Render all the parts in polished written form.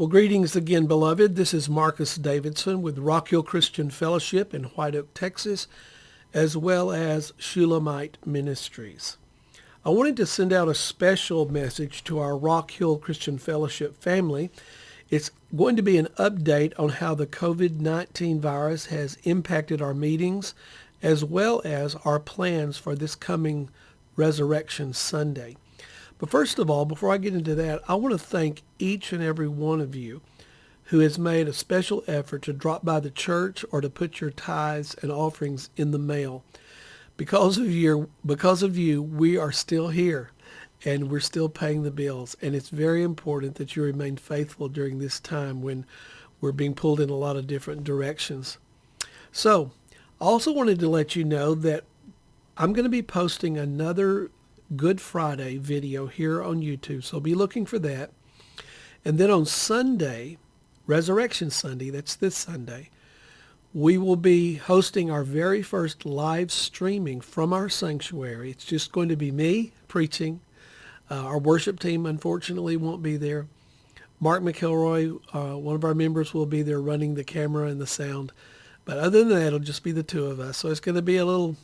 Well, greetings again, beloved. This is Markus Davidson with Rock Hill Christian Fellowship in White Oak, Texas, as well as Shulamite Ministries. I wanted to send out a special message to our Rock Hill Christian Fellowship family. It's going to be an update on how the COVID-19 virus has impacted our meetings, as well as our plans for this coming Resurrection Sunday. But first of all, before I get into that, I want to thank each and every one of you who has made a special effort to drop by the church or to put your tithes and offerings in the mail. Because of you, we are still here and we're still paying the bills. And it's very important that you remain faithful during this time when we're being pulled in a lot of different directions. So I also wanted to let you know that I'm going to be posting another Good Friday video here on YouTube, so be looking for that. And then on Sunday, Resurrection Sunday, that's this Sunday, we will be hosting our very first live streaming from our sanctuary. It's just going to be me preaching. Our worship team, unfortunately, won't be there. Mark McElroy, one of our members, will be there running the camera and the sound. But other than that, it'll just be the two of us. So it's going to be a little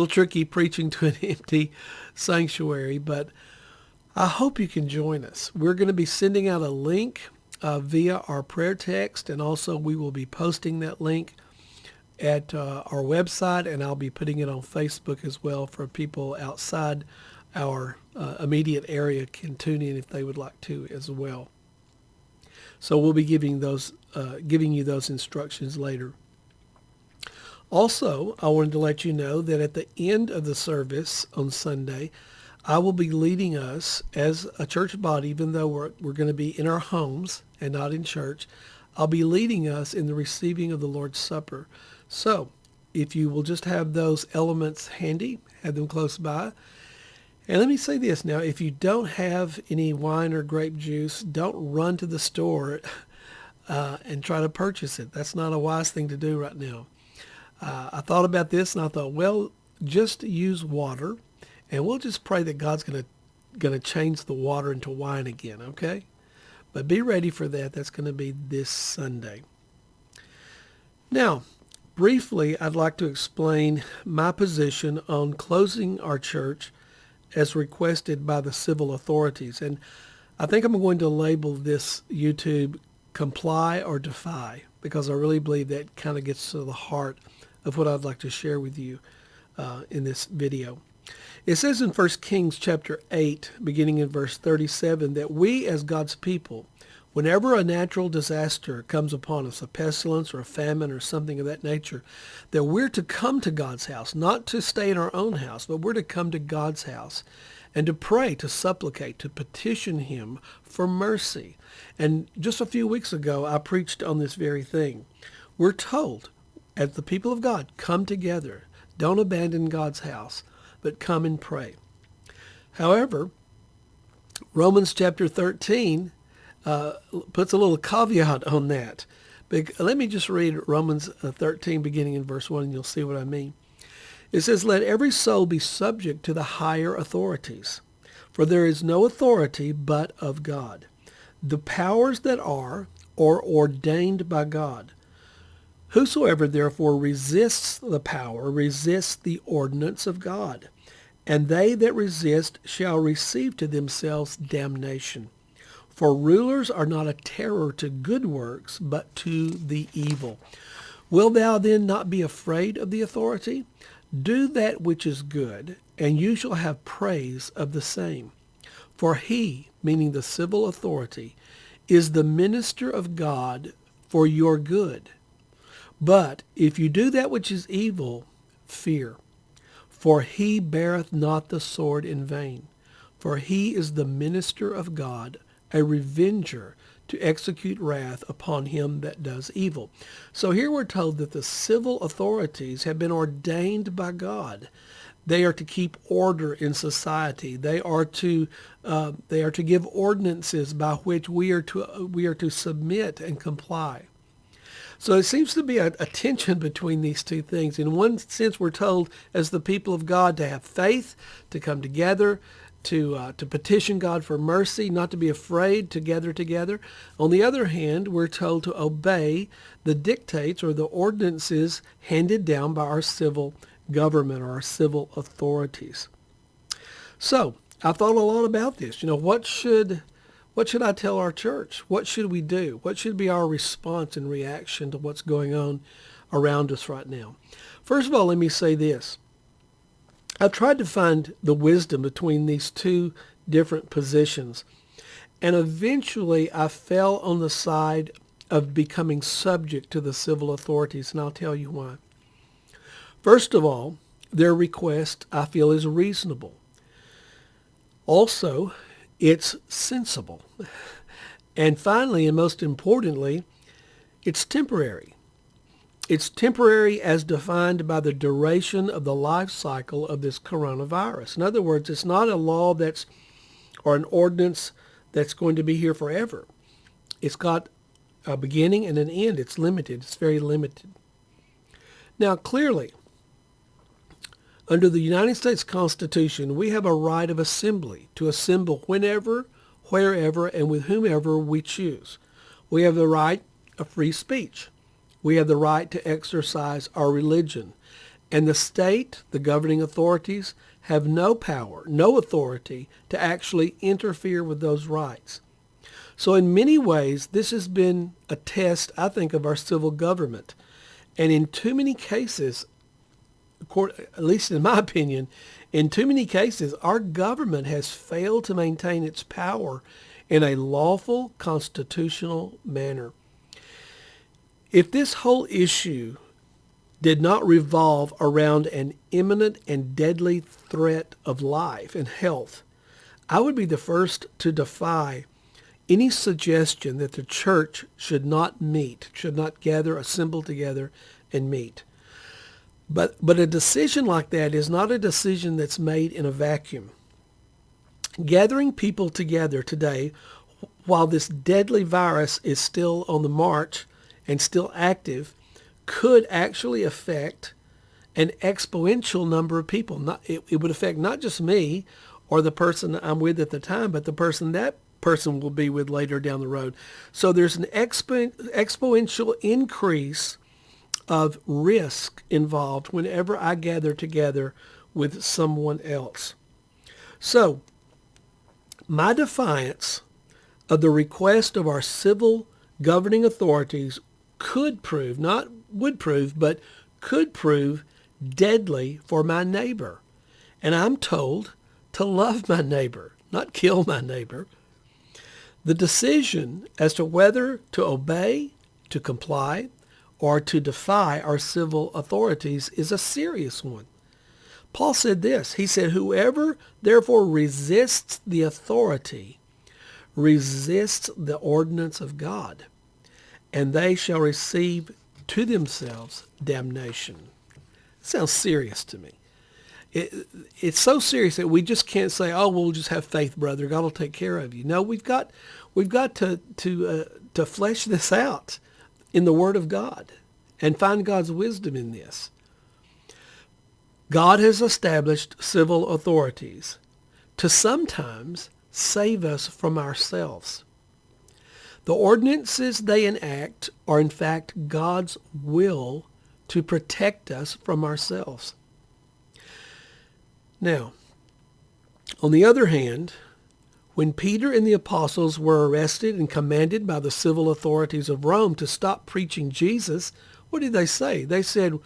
tricky preaching to an empty sanctuary, but I hope you can join us. We're going to be sending out a link via our prayer text, and also we will be posting that link at our website, and I'll be putting it on Facebook as well for people outside our immediate area can tune in if they would like to as well. So we'll be giving you those instructions later. Also, I wanted to let you know that at the end of the service on Sunday, I will be leading us as a church body, even though we're going to be in our homes and not in church. I'll be leading us in the receiving of the Lord's Supper. So if you will just have those elements handy, have them close by. And let me say this now, if you don't have any wine or grape juice, don't run to the store and try to purchase it. That's not a wise thing to do right now. I thought about this and I thought, well, just use water and we'll just pray that God's going to change the water into wine again, okay? But be ready for that. That's going to be this Sunday. Now, briefly, I'd like to explain my position on closing our church as requested by the civil authorities. And I think I'm going to label this YouTube Comply or Defy, because I really believe that kind of gets to the heart of what I'd like to share with you in this video. It says in 1 Kings chapter 8, beginning in verse 37, that we as God's people, whenever a natural disaster comes upon us, a pestilence or a famine or something of that nature, that we're to come to God's house, not to stay in our own house, but we're to come to God's house and to pray, to supplicate, to petition him for mercy. And just a few weeks ago, I preached on this very thing. We're told, as the people of God, come together. Don't abandon God's house, but come and pray. However, Romans chapter 13 puts a little caveat on that. Let me just read Romans 13, beginning in verse 1, and you'll see what I mean. It says, "Let every soul be subject to the higher authorities, for there is no authority but of God. The powers that are ordained by God. Whosoever therefore resists the power resists the ordinance of God, and they that resist shall receive to themselves damnation. For rulers are not a terror to good works, but to the evil. Wilt thou then not be afraid of the authority? Do that which is good, and you shall have praise of the same. For he," meaning the civil authority, "is the minister of God for your good. But if you do that which is evil, fear. For he beareth not the sword in vain. For he is the minister of God, a revenger to execute wrath upon him that does evil." So here we're told that the civil authorities have been ordained by God. They are to keep order in society. They are to give ordinances by which we are to submit and comply. So it seems to be a tension between these two things. In one sense, we're told as the people of God to have faith, to come together, to petition God for mercy, not to be afraid to gather together. On the other hand, we're told to obey the dictates or the ordinances handed down by our civil government or our civil authorities. So I thought a lot about this. What should I tell our church? What should we do? What should be our response and reaction to what's going on around us right now? First of all, let me say this. I've tried to find the wisdom between these two different positions, and eventually I fell on the side of becoming subject to the civil authorities, and I'll tell you why. First of all, their request, I feel, is reasonable. Also, it's sensible. And finally, and most importantly, it's temporary. It's temporary as defined by the duration of the life cycle of this coronavirus. In other words, it's not a law or an ordinance that's going to be here forever. It's got a beginning and an end. It's limited. It's very limited. Now, clearly, under the United States Constitution, we have a right of assembly to assemble whenever, wherever, and with whomever we choose. We have the right of free speech. We have the right to exercise our religion. And the state, the governing authorities, have no power, no authority to actually interfere with those rights. So in many ways, this has been a test, I think, of our civil government. And in too many cases, at least in my opinion, in too many cases, our government has failed to maintain its power in a lawful, constitutional manner. If this whole issue did not revolve around an imminent and deadly threat of life and health, I would be the first to defy any suggestion that the church should not meet, should not gather, assemble together, and meet. But a decision like that is not a decision that's made in a vacuum. Gathering people together today, while this deadly virus is still on the march and still active, could actually affect an exponential number of people. It would affect not just me or the person I'm with at the time, but the person that person will be with later down the road. So there's an exponential increase of risk involved whenever I gather together with someone else. So my defiance of the request of our civil governing authorities could prove, not would prove, but could prove deadly for my neighbor. And I'm told to love my neighbor, not kill my neighbor. The decision as to whether to obey, to comply, or to defy our civil authorities is a serious one. Paul said this. He said, whoever therefore resists the authority resists the ordinance of God, and they shall receive to themselves damnation. Sounds serious to me. It's so serious that we just can't say, "Oh, we'll just have faith, brother. God will take care of you." No, we've got to flesh this out in the Word of God and find God's wisdom in this. God has established civil authorities to sometimes save us from ourselves. The ordinances they enact are in fact God's will to protect us from ourselves. Now, on the other hand, when Peter and the apostles were arrested and commanded by the civil authorities of Rome to stop preaching Jesus, what did they say? They said,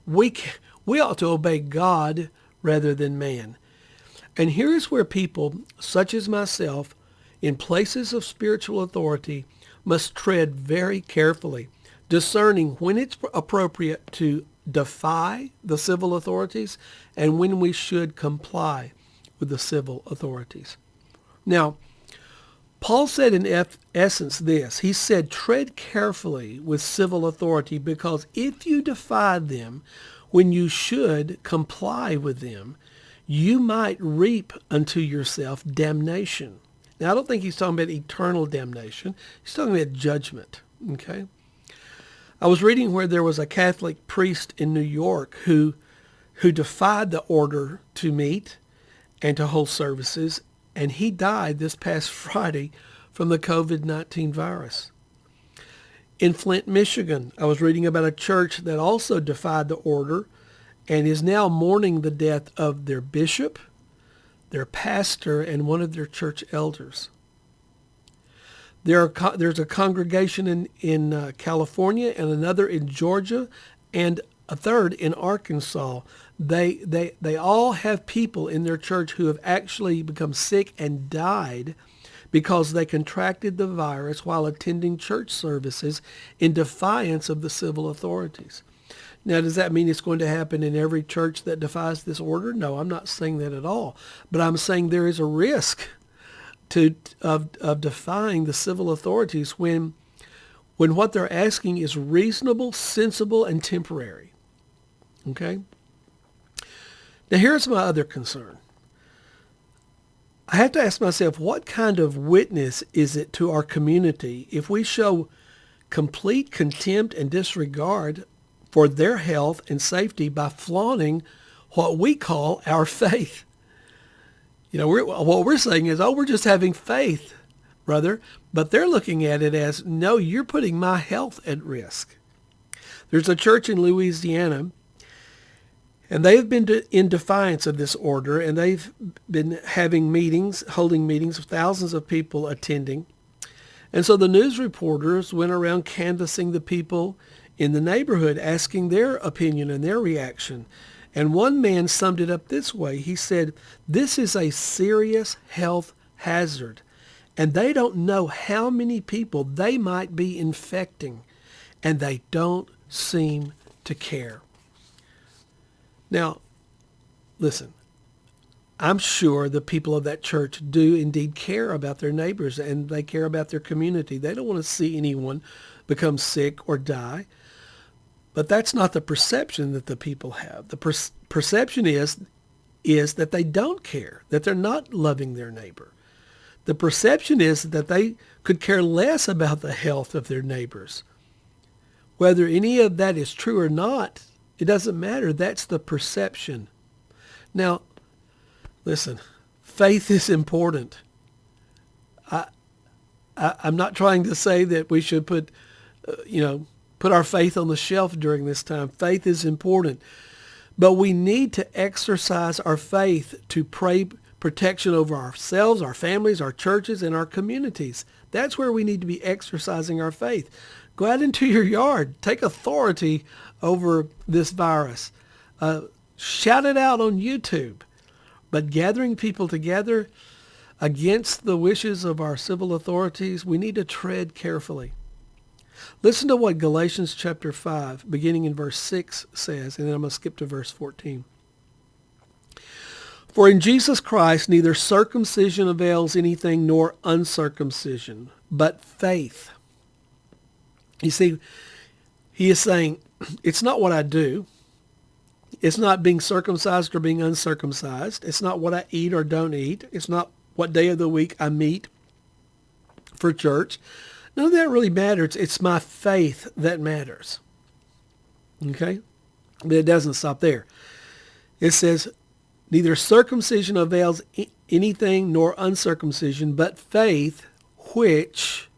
we ought to obey God rather than man. And here's where people, such as myself, in places of spiritual authority, must tread very carefully, discerning when it's appropriate to defy the civil authorities and when we should comply with the civil authorities. Now, Paul said in essence this. He said, tread carefully with civil authority, because if you defy them when you should comply with them, you might reap unto yourself damnation. Now, I don't think he's talking about eternal damnation. He's talking about judgment, okay? I was reading where there was a Catholic priest in New York who defied the order to meet, and to hold services, and he died this past Friday from the COVID-19 virus. In Flint, Michigan, I was reading about a church that also defied the order and is now mourning the death of their bishop, their pastor, and one of their church elders. There's a congregation in California and another in Georgia and a third in Arkansas. They all have people in their church who have actually become sick and died because they contracted the virus while attending church services in defiance of the civil authorities. Now, does that mean it's going to happen in every church that defies this order? No, I'm not saying that at all. But I'm saying there is a risk of defying the civil authorities when what they're asking is reasonable, sensible, and temporary. Okay? Now, here's my other concern. I have to ask myself, what kind of witness is it to our community if we show complete contempt and disregard for their health and safety by flaunting what we call our faith? You know, what we're saying is, we're just having faith, brother. But they're looking at it as, no, you're putting my health at risk. There's a church in Louisiana, and they've been in defiance of this order, and they've been having meetings, holding meetings with thousands of people attending. And so the news reporters went around canvassing the people in the neighborhood, asking their opinion and their reaction. And one man summed it up this way. He said, this is a serious health hazard, and they don't know how many people they might be infecting, and they don't seem to care. Now, listen, I'm sure the people of that church do indeed care about their neighbors, and they care about their community. They don't want to see anyone become sick or die. But that's not the perception that the people have. The perception is that they don't care, that they're not loving their neighbor. The perception is that they could care less about the health of their neighbors. Whether any of that is true or not, it doesn't matter. That's the perception. Now, listen, faith is important. I'm not trying to say that we should put our faith on the shelf during this time. Faith is important. But we need to exercise our faith to pray protection over ourselves, our families, our churches, and our communities. That's where we need to be exercising our faith. Go out into your yard. Take authority over this virus. Shout it out on YouTube. But gathering people together against the wishes of our civil authorities, we need to tread carefully. Listen to what Galatians chapter 5, beginning in verse 6 says, and then I'm going to skip to verse 14. For in Jesus Christ neither circumcision avails anything nor uncircumcision, but faith. You see, he is saying, it's not what I do. It's not being circumcised or being uncircumcised. It's not what I eat or don't eat. It's not what day of the week I meet for church. None of that really matters. It's my faith that matters. Okay? But it doesn't stop there. It says, neither circumcision avails anything nor uncircumcision, but faith which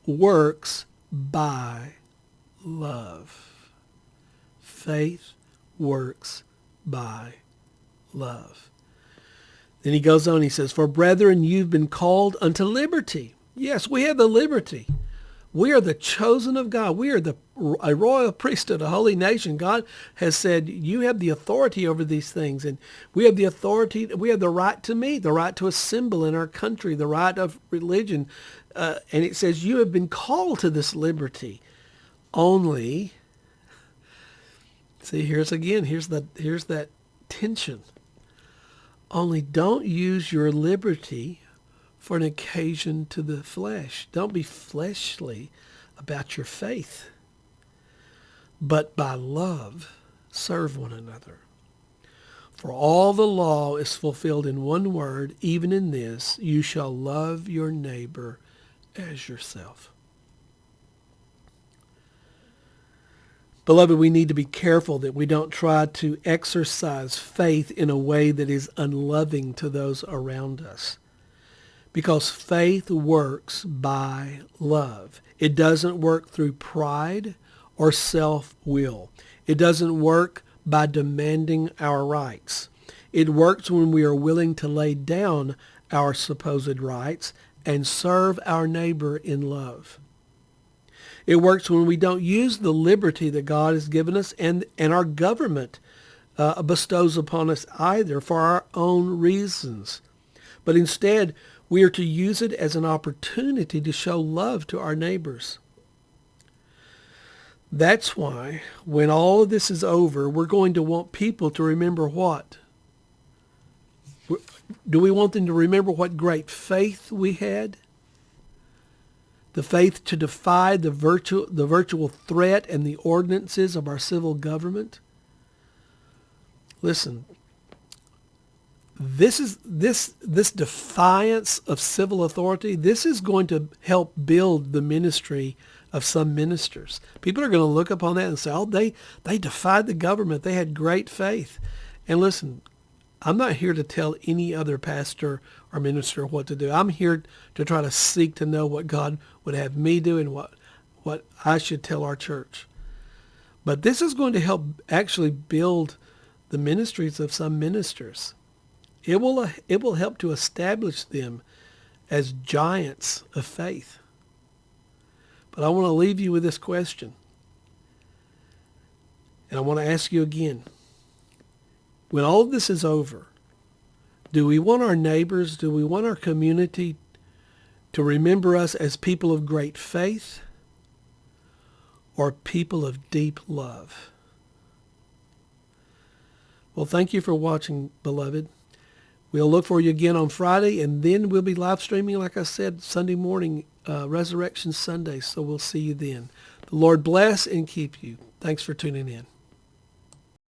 works by love. Faith works by love. Then he goes on, he says, for brethren, you've been called unto liberty. Yes, we have the liberty. We are the chosen of God. We are a royal priesthood, a holy nation. God has said, you have the authority over these things. And we have the authority, we have the right to meet, the right to assemble in our country, the right of religion. And it says, you have been called to this liberty. Only, see, here's that tension. Only don't use your liberty for an occasion to the flesh. Don't be fleshly about your faith, but by love serve one another. For all the law is fulfilled in one word, even in this, you shall love your neighbor as yourself. Beloved, we need to be careful that we don't try to exercise faith in a way that is unloving to those around us. Because faith works by love. It doesn't work through pride or self-will. It doesn't work by demanding our rights. It works when we are willing to lay down our supposed rights and serve our neighbor in love. It works when we don't use the liberty that God has given us and our government bestows upon us either for our own reasons. But instead, we are to use it as an opportunity to show love to our neighbors. That's why when all of this is over, we're going to want people to remember what? Do we want them to remember what great faith we had? The faith to defy the virtual threat and the ordinances of our civil government? Listen, this defiance of civil authority, this is going to help build the ministry of some ministers. People are going to look upon that and say, oh, they defied the government. They had great faith. And listen, I'm not here to tell any other pastor or minister what to do. I'm here to try to seek to know what God would have me do and what I should tell our church. But this is going to help actually build the ministries of some ministers. It will help to establish them as giants of faith. But I want to leave you with this question. And I want to ask you again. When all of this is over, do we want our neighbors, do we want our community to remember us as people of great faith or people of deep love? Well, thank you for watching, beloved. We'll look for you again on Friday, and then we'll be live streaming, like I said, Sunday morning, Resurrection Sunday. So we'll see you then. The Lord bless and keep you. Thanks for tuning in.